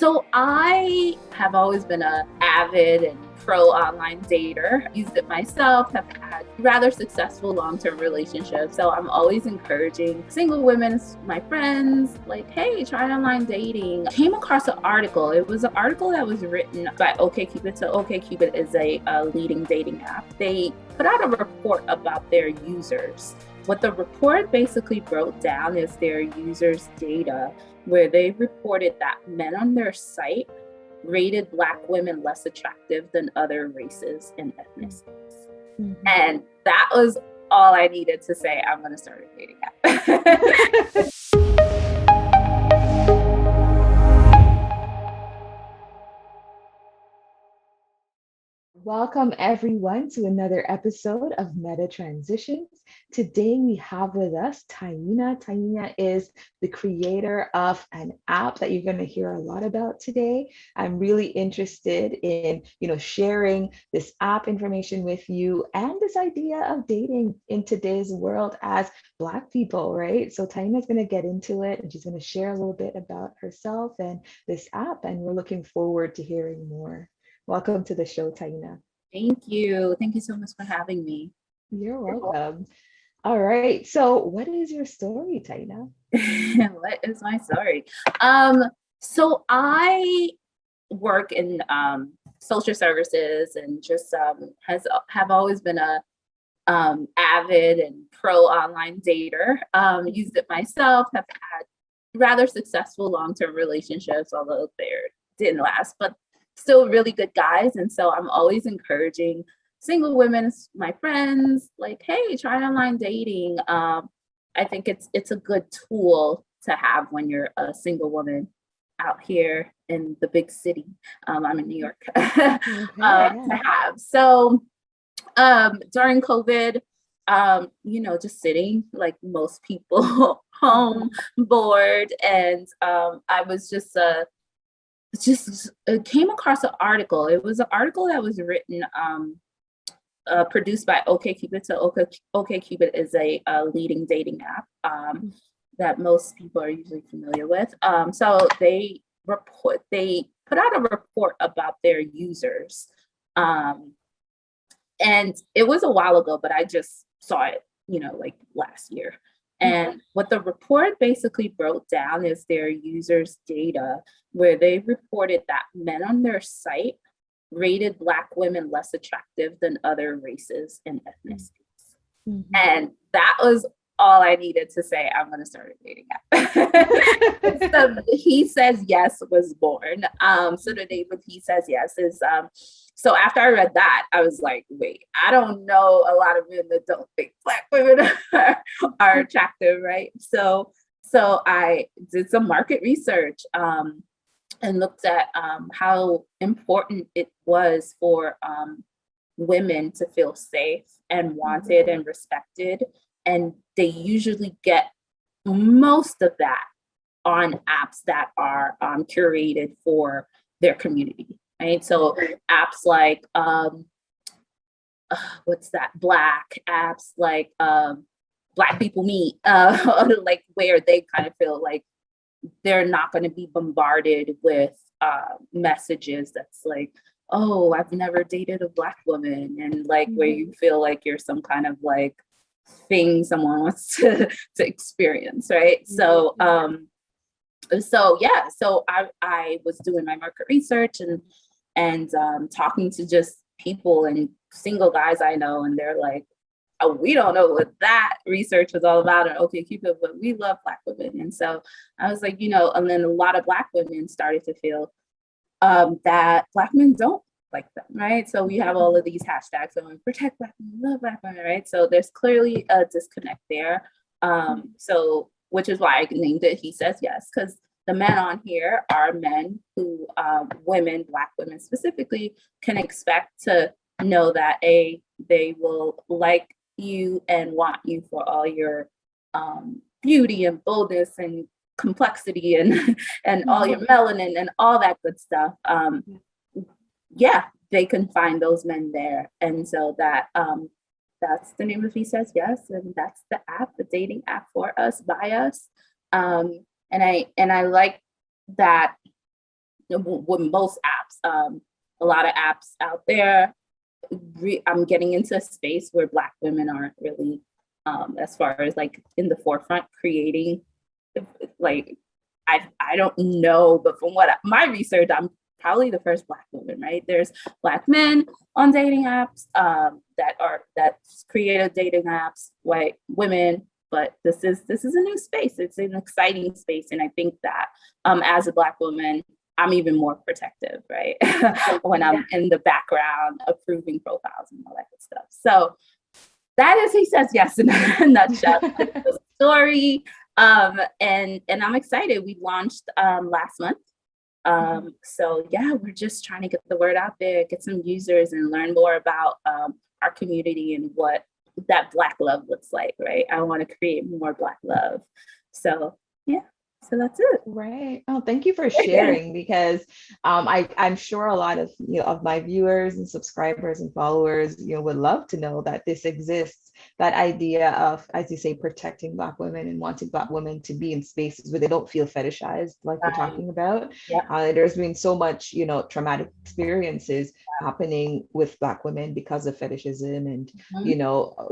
So I have always been an avid and pro online dater. Used it myself, have had rather successful long-term relationships. So I'm always encouraging single women, my friends, like, hey, try online dating. Came across an article. It was an article that was written by OkCupid. So OkCupid is a leading dating app. They put out a report about their users. What the report basically broke down is their users' data, where they reported that men on their site rated Black women less attractive than other races and ethnicities. Mm-hmm. And that was all I needed to say, I'm going to start a dating app. Welcome everyone to another episode of Meta Transitions. Today we have with us Thaina. Thaina is the creator of an app that you're going to hear a lot about today. I'm really interested in, sharing this app information with you and this idea of dating in today's world as Black people, right? So Thaina's going to get into it and she's going to share a little bit about herself and this app, and we're looking forward to hearing more. Welcome to the show, Thaina. Thank you. Thank you so much for having me. You're welcome. All right. So what is your story, Thaina? What is my story? So I work in social services and just have always been a avid and pro online dater. Used it myself, have had rather successful long-term relationships, although they didn't last, but still really good guys. And so I'm always encouraging single women, my friends, like, hey, try online dating. I think it's a good tool to have when you're a single woman out here in the big city. I'm in New York. To have. So during COVID, just sitting like most people home, bored, and I was just came across an article. It was an article that was written, produced by OkCupid. So OkCupid is a leading dating app that most people are usually familiar with. So they put out a report about their users. And it was a while ago, but I just saw it, like last year. And what the report basically broke down is their users' data, where they reported that men on their site rated Black women less attractive than other races and ethnicities. Mm-hmm. And that was all I needed to say, I'm going to start a dating app. So He Says Yes was born. So the name of He Says Yes is, so after I read that, I was like, wait, I don't know a lot of men that don't think Black women are attractive, right? So I did some market research and looked at how important it was for women to feel safe and wanted and respected. And they usually get most of that on apps that are curated for their community, right? So apps like, Black apps like Black People Meet, like where they kind of feel like they're not going to be bombarded with messages that's like, oh, I've never dated a Black woman, and like where you feel like you're some kind of like thing someone wants to experience, right? So I was doing my market research and talking to just people and single guys I know, and they're like, oh, we don't know what that research was all about on OkCupid, but we love Black women. And so I was like, and then a lot of Black women started to feel that Black men don't like them, right? So we have all of these hashtags going, protect Black women, love Black women, right? So there's clearly a disconnect there. So which is why I named it He Says Yes, because the men on here are men who women, Black women specifically, can expect to know that they will like you and want you for all your beauty and boldness and complexity and all your melanin and all that good stuff. They can find those men there. And so that's the name of He Says Yes, and that's the app, the dating app for us, by us. And I like that with most apps. A lot of apps out there. I'm getting into a space where Black women aren't really, as far as like in the forefront creating, like, I don't know, but from my research, I'm probably the first Black woman, right? There's Black men on dating apps that creative dating apps, white women, but this is a new space. It's an exciting space, and I think that as a Black woman, I'm even more protective, right? when I'm in the background approving profiles and all that good stuff. So that is He Says Yes in a nutshell. The story. And I'm excited. We launched last month. So yeah, we're just trying to get the word out there, get some users, and learn more about our community and what that Black love looks like, right? I want to create more Black love. So yeah. So that's it. Right. Oh, thank you for sharing, because I'm sure a lot of of my viewers and subscribers and followers would love to know that this exists. That idea of, as you say, protecting Black women and wanting Black women to be in spaces where they don't feel fetishized, like we're talking about. Yeah. There's been so much traumatic experiences happening with Black women because of fetishism, and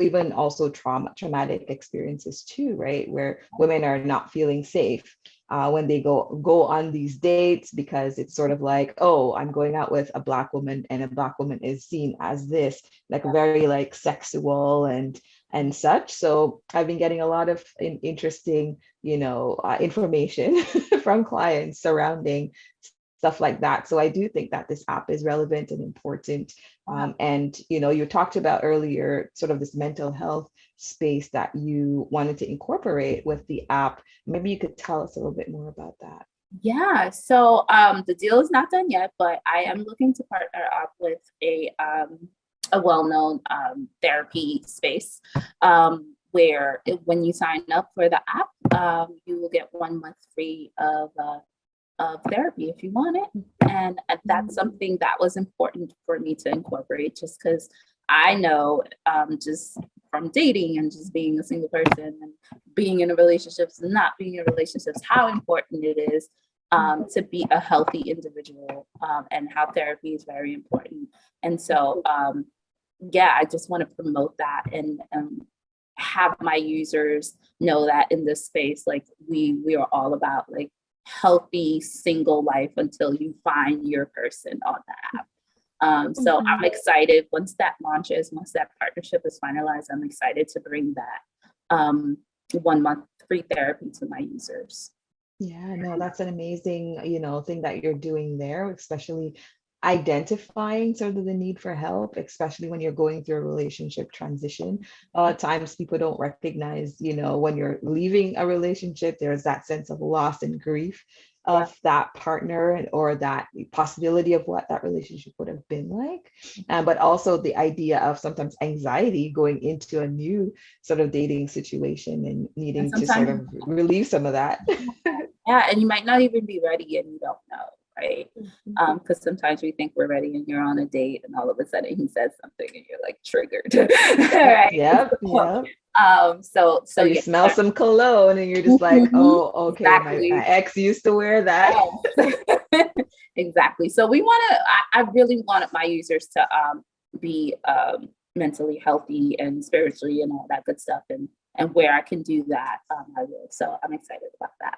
even also traumatic experiences too, right? Where women are not feeling safe when they go on these dates, because it's sort of like, oh, I'm going out with a Black woman, and a Black woman is seen as this, like very like sexual and such. So I've been getting a lot of interesting information from clients surrounding stuff like that. So I do think that this app is relevant and important. And you talked about earlier sort of this mental health space that you wanted to incorporate with the app. Maybe you could tell us a little bit more about that. Yeah. So the deal is not done yet, but I am looking to partner up with a well-known therapy space where when you sign up for the app, you will get 1 month free of therapy if you want it. And that's something that was important for me to incorporate, just because I know just from dating and just being a single person and being in a relationships and not being in relationships, how important it is to be a healthy individual, and how therapy is very important. And so, yeah, I just want to promote that and have my users know that in this space, like we are all about like healthy single life until you find your person on the app. So I'm excited once that launches, once that partnership is finalized, I'm excited to bring that 1 month free therapy to my users. Yeah, no, that's an amazing, thing that you're doing there, especially identifying sort of the need for help, especially when you're going through a relationship transition. A lot of times people don't recognize, when you're leaving a relationship, there's that sense of loss and grief of that partner or that possibility of what that relationship would have been like. But also the idea of sometimes anxiety going into a new sort of dating situation and needing to sort of relieve some of that. Yeah, and you might not even be ready and you don't know, right? Because sometimes we think we're ready and you're on a date and all of a sudden he says something and you're like triggered, right? Yep. So you smell some cologne and you're just like, oh, okay, exactly. my ex used to wear that. Exactly. So I really wanted my users to be mentally healthy and spiritually and all that good stuff, and where I can do that, I will. So I'm excited about that.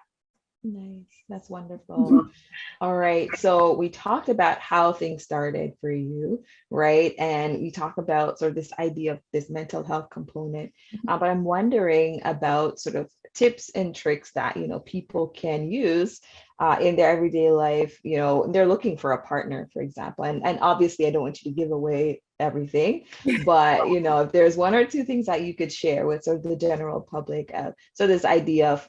Nice. That's wonderful. All right. So we talked about how things started for you, right? And we talk about sort of this idea of this mental health component. But I'm wondering about sort of tips and tricks that, people can use in their everyday life. They're looking for a partner, for example. And obviously, I don't want you to give away everything, but, if there's one or two things that you could share with sort of the general public. So this idea of,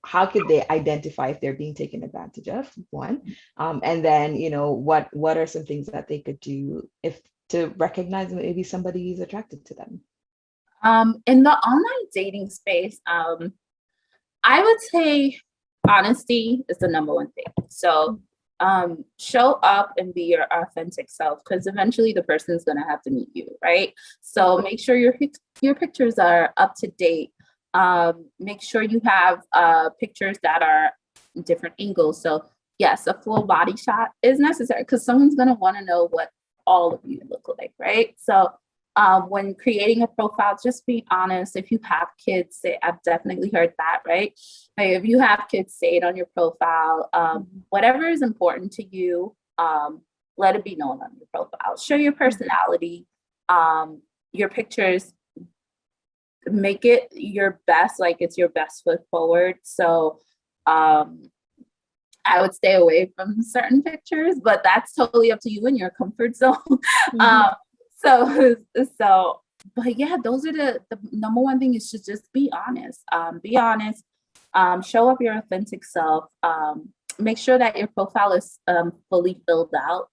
how could they identify if they're being taken advantage of, one, and then what are some things that they could do if to recognize that maybe somebody is attracted to them? In the online dating space, I would say honesty is the number one thing. So show up and be your authentic self, because eventually the person's going to have to meet you, right? So make sure your pictures are up to date. Make sure you have pictures that are different angles. So yes, a full body shot is necessary because someone's going to want to know what all of you look like, right? So when creating a profile, just be honest. If you have kids, I've definitely heard that, right? Like if you have kids, say it on your profile. Whatever is important to you, let it be known on your profile. Show your personality, your pictures, make it your best, like it's your best foot forward. So I would stay away from certain pictures, but that's totally up to you in your comfort zone. So, but yeah, those are the number one thing is to just be honest. Be honest. Show up your authentic self. Make sure that your profile is fully filled out.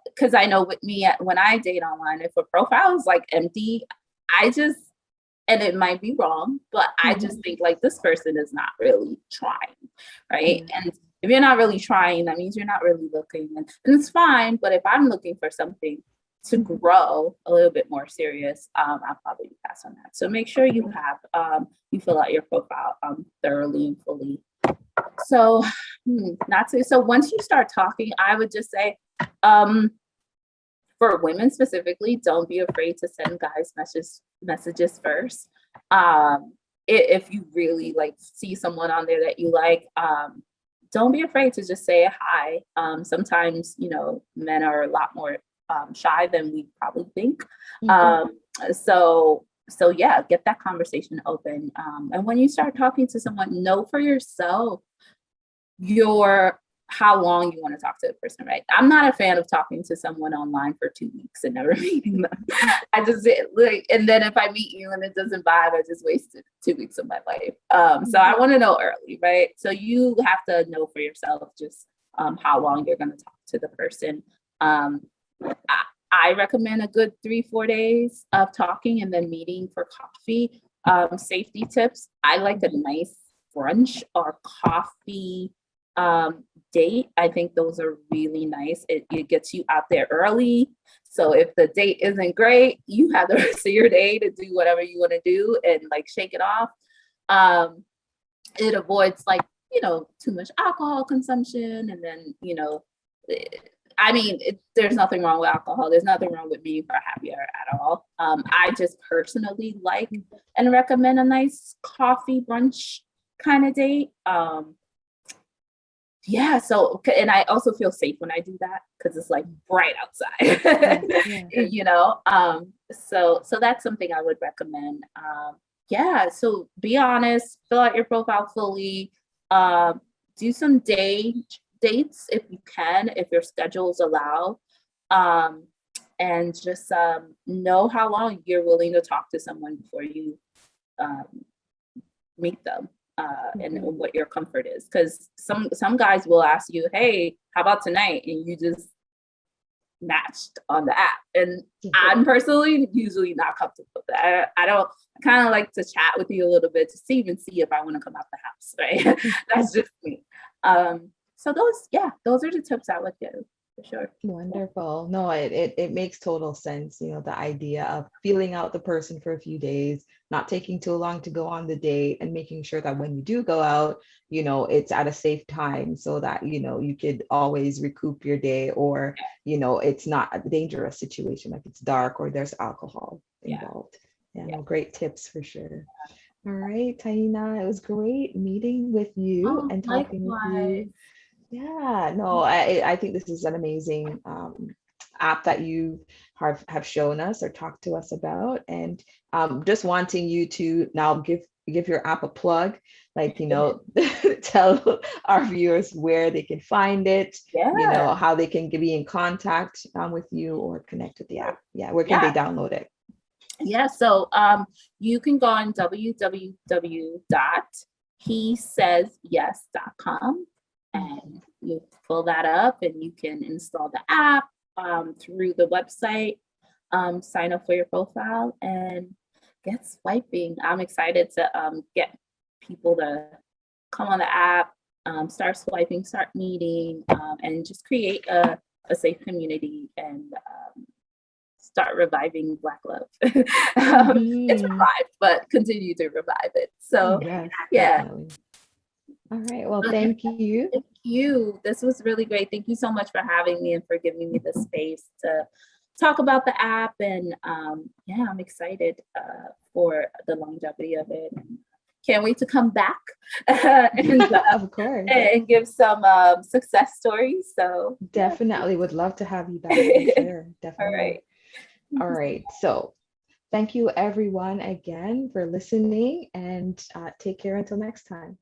Because I know with me, when I date online, if a profile is like empty, and it might be wrong, but I just think like this person is not really trying, right? And if you're not really trying, that means you're not really looking, and it's fine. But if I'm looking for something to grow a little bit more serious, I'll probably pass on that. So make sure you have you fill out your profile thoroughly and fully. So so once you start talking, I would just say for women specifically, don't be afraid to send guys messages first. If you really like see someone on there that you like, don't be afraid to just say hi. Sometimes, men are a lot more shy than we probably think. So yeah, get that conversation open. And when you start talking to someone, know for yourself how long you want to talk to a person, right? I'm not a fan of talking to someone online for 2 weeks and never meeting them. I just like, and then if I meet you and it doesn't vibe, I just wasted 2 weeks of my life. So I want to know early, right? So you have to know for yourself just how long you're going to talk to the person. I recommend a good 3-4 days of talking and then meeting for coffee. Safety tips. I like a nice brunch or coffee date. I think those are really nice. It gets you out there early. So if the date isn't great, you have the rest of your day to do whatever you want to do and like shake it off. It avoids like, too much alcohol consumption. And then, there's nothing wrong with alcohol. There's nothing wrong with being for happy hour at all. I just personally like and recommend a nice coffee brunch kind of date. Yeah, so, and I also feel safe when I do that because it's like bright outside, so that's something I would recommend. Yeah, so be honest, fill out your profile fully, do some dates if you can, if your schedules allow, and just know how long you're willing to talk to someone before you meet them. And what your comfort is, because some guys will ask you, hey, how about tonight, and you just matched on the app, and I'm personally usually not comfortable with that. I kind of like to chat with you a little bit to even see if I want to come out the house, right? That's just me. So those are the tips I would give for sure. Wonderful. No, it makes total sense. The idea of feeling out the person for a few days, not taking too long to go on the date, and making sure that when you do go out, it's at a safe time so that, you could always recoup your day, or, it's not a dangerous situation, like it's dark or there's alcohol involved. No, great tips for sure. All right, Thaina, it was great meeting with you and talking with you. Yeah, no, I think this is an amazing app that you have shown us or talked to us about, and just wanting you to now give your app a plug, like tell our viewers where they can find it, how they can be in contact with you or connect with the app. Where can they download it? So you can go on www.hesays.yes.com. and you pull that up and you can install the app through the website, sign up for your profile and get swiping. I'm excited to get people to come on the app, start swiping, start meeting, and just create a safe community and start reviving Black love. It's revived, but continue to revive it. So yes, yeah. definitely. All right. Well, thank you. Thank you. This was really great. Thank you so much for having me and for giving me the space to talk about the app. And yeah, I'm excited for the longevity of it. And can't wait to come back Of course. and give some success stories. So yeah. Definitely would love to have you back for sure. All Definitely. right. All right. So thank you everyone again for listening, and take care until next time.